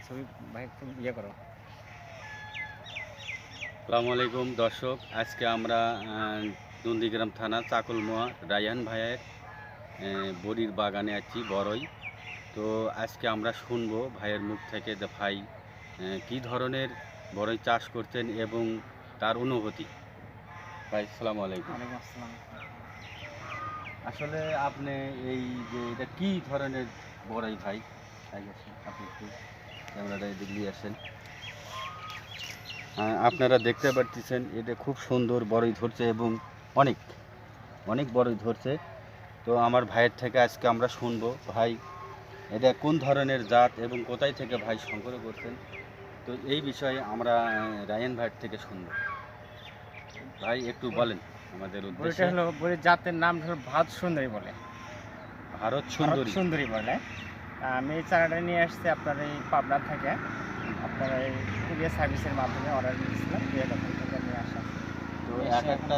ছবি ভাই একটু ইয়ে করো। আসসালামু আলাইকুম দর্শক, আজকে আমরা নন্দীগ্রাম থানা চাকলমোয়া রায়হান ভাইয়ের বড়ির বাগানে আছি বড়ই। তো আজকে আমরা শুনবো ভাইয়ের মুখ থেকে যে ভাই কী ধরনের বড়ই চাষ করছেন এবং তার অনুভূতি। ভাই আসসালামু আলাইকুম। ওয়ালাইকুম আসসালাম। আসলে আপনি এই যে এটা কী ধরনের বড়ই ভাই? আপনি একটু ক্যামেরাটা এদিকে নিয়ে আসেন। আপনারা দেখতে পাচ্ছেন এটা খুব সুন্দর বড়ই ধরছে এবং অনেক অনেক বড়ই ধরছে। তো আমার ভাইয়ের থেকে আজকে আমরা শুনবো ভাই এটা কোন ধরনের জাত এবং কোথায় থেকে ভাই সংগ্রহ করছেন। তো এই বিষয়ে আমরা রায়হান ভাইয়ের থেকে শুনবো। ভাই একটু বলেন আমাদের বড়িটা উদ্দেশ্যে। হলো বড়ির জাতের নাম হলো ভারত সুন্দরী বলে। ভারত ভারত সুন্দরী। সুন্দরী বলে। আমি এই চারাটা নিয়ে আসছি আপনার এই পাবনা থেকে। আপনার এই কুরিয়ার সার্ভিসের মাধ্যমে অর্ডার দিয়েছিলাম, ওখান থেকে নিয়ে আসা। তো এসে এক একটা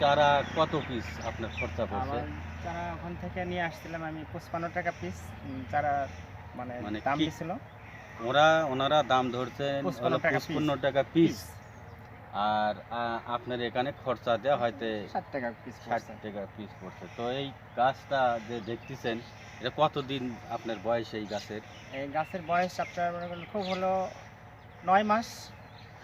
চারা কত পিস আপনার খরচা পড়ছে? আমার চারা ওখান থেকে নিয়ে আসছিলাম আমি 55 টাকা পিস চারা, মানে মানে দাম কি দিয়েছিল ওনারা দাম ধরছেন হলো 55 টাকা পিস। আর আপনার এখানে খরচা দেওয়া হয়তো 60 টাকা পিস 60 টাকা পিস পড়ছে। তো এই গাছটা যে দেখতেছেন এটা কতদিন আপনার বয়স এই গাছের? এই গাছের বয়স আপনার মনে করেন খুব হলো 9 মাস,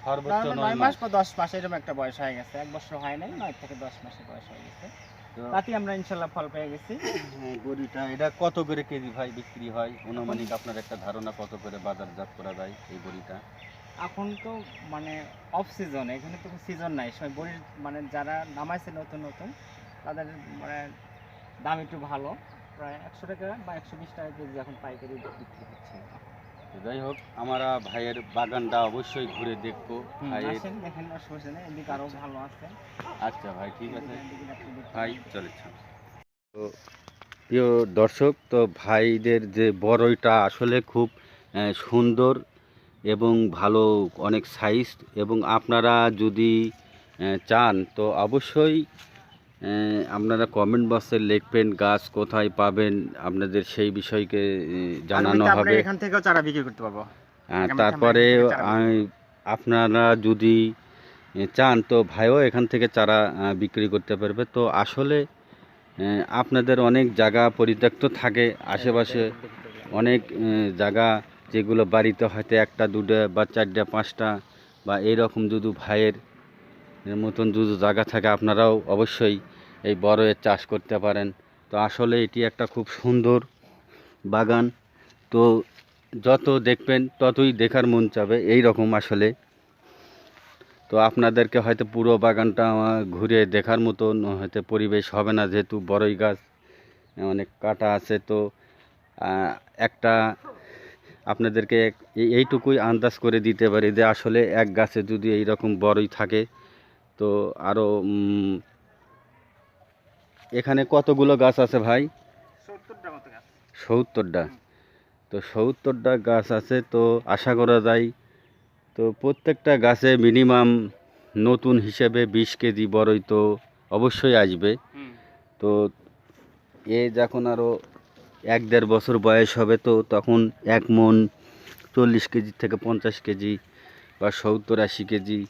সর্বোচ্চ 9 9 মাস মাস। বা 10 মাস এরকম একটা বয়স হয়ে গেছে। 1 বছর হয় নাই, 9 থেকে 10 মাসের বয়স হয়ে গেছে। তো তাতেই আমরা ইনশাল্লাহ ফল পেয়ে গেছি। হ্যাঁ, বড়িটা এটা কত করে কেজি ভাই বিক্রি হয়? অনুমানিক আপনার একটা ধারণা কত করে বাজারজাত করা যায় এই বড়িটা? এখন তো মানে অফ সিজন, এখানে তো সিজন নাই, সবাই বড়ির মানে যারা নামাইছে নতুন নতুন তাদের মানে দাম একটু ভালো, প্রায় 100 টাকা বা 120 টাকা কেজি এখন পাইকারি বিক্রি হচ্ছে। তো যাই হোক, আমরা ভাইয়ের বাগানটা অবশ্যই ঘুরে দেখবো। ভাইয়ের আসেন দেখেন, অসুবিধা নেই, এদিকে আরও ভালো আছে। আচ্ছা ভাই, ঠিক আছে এদিকে আপনি দেখতে ভাই, পারেন। চলেছেন। তো প্রিয় দর্শক, তো ভাইদের যে বড়ইটা আসলে খুব সুন্দর এবং ভালো, অনেক সাইজ। এবং আপনারা যদি চান তো অবশ্যই আপনারা কমেন্ট বক্সে লিখবেন গাছ কোথায় পাবেন, আপনাদের সেই বিষয়কে জানানো আগামীতে আমরা হবে। এখান থেকেও চারা বিক্রি করতে পারবো। আগামীতে আমরা তারপরে এখান থেকে চারা বিক্রি করব। আপনারা যদি চান তো ভাইও এখান থেকে চারা বিক্রি করতে পারবে। তো আসলে আপনাদের অনেক জায়গা পরিত্যক্ত থাকে আশেপাশে, অনেক জায়গা যেগুলো বাড়িতে হয়তো একটা দুটো বা চারটে পাঁচটা বা এইরকম যদি ভাইয়ের মতন যদি জায়গা থাকে আপনারাও অবশ্যই এই বড়ইয়ের চাষ করতে পারেন। তো আসলে এটি একটা খুব সুন্দর বাগান। তো যত দেখবেন ততই দেখার মন চাবে এই রকম আসলে। তো আপনাদেরকে হয়তো পুরো বাগানটা ঘুরে দেখার মতন হয়তো পরিবেশ হবে না, যেহেতু বড়ই গাছ অনেক কাটা আছে। তো একটা আপনাদেরকে এইটুকুই আন্দাজ করে দিতে পারি যে আসলে এক গাছে যদি এই রকম বড়ই থাকে তো আরও এখানে কতগুলো গাছ আছে ভাই? 70টা মতো গাছ। 70টা। তো 70টা গাছ আছে, তো আশা করা যায় তো প্রত্যেকটা গাছে মিনিমাম নতুন হিসেবে 20 কেজি বড়ই তো অবশ্যই আসবে। তো এ যখন আরও 1-1.5 বছর বয়স হবে তো তখন 1 মণ 40 কেজি থেকে 50 কেজি বা 70-80 কেজি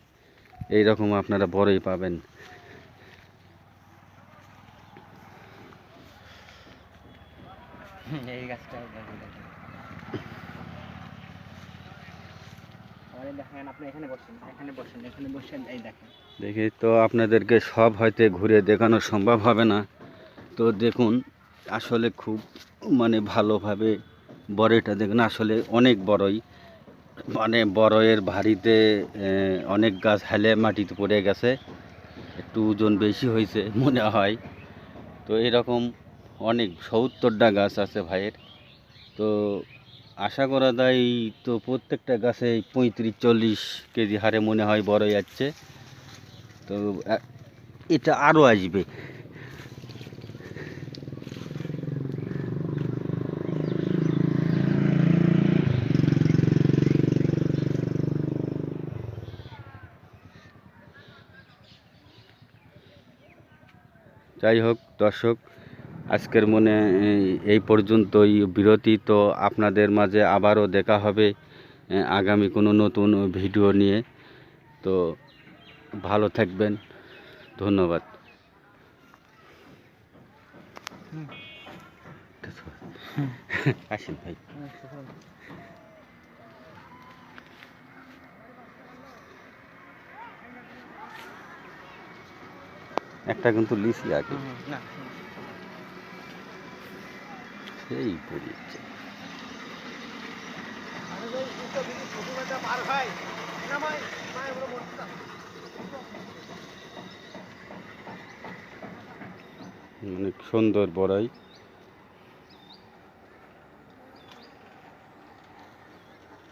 এইরকম আপনারা বড়ই পাবেন। এই গাছটা দেখেন, আপনি এখানে বসেন, এখানে বসেন, এখানে বসেন, এই দেখেন। দেখি তো আপনাদেরকে সব হয়তো ঘুরে দেখানো সম্ভব হবে না। তো দেখুন আসলে খুব মানে ভালোভাবে বড়ইটা দেখুন, আসলে অনেক বড়ই, মানে বড়ইয়ের ভারিতে অনেক গাছ হেলে মাটিতে পড়ে গেছে, একটু ওজন বেশি হয়েছে মনে হয়। তো এরকম অনেক 70টা গাছ আছে ভাইয়ের। তো আশা করা যায় তো প্রত্যেকটা গাছে 35-40 কেজি হারে মনে হয় বড়ই যাচ্ছে। তো এটা আরও আসবে। যাই হোক দর্শক, আজকের মনে এই পর্যন্তই বিরতি। তো আপনাদের মাঝে আবারও দেখা হবে আগামী কোনো নতুন ভিডিও নিয়ে। তো ভালো থাকবেন, ধন্যবাদ। আসেন ভাই। একটা কিন্তু লিসি আগে না সেই পড়িয়েছে। অনেক সুন্দর বড়াই।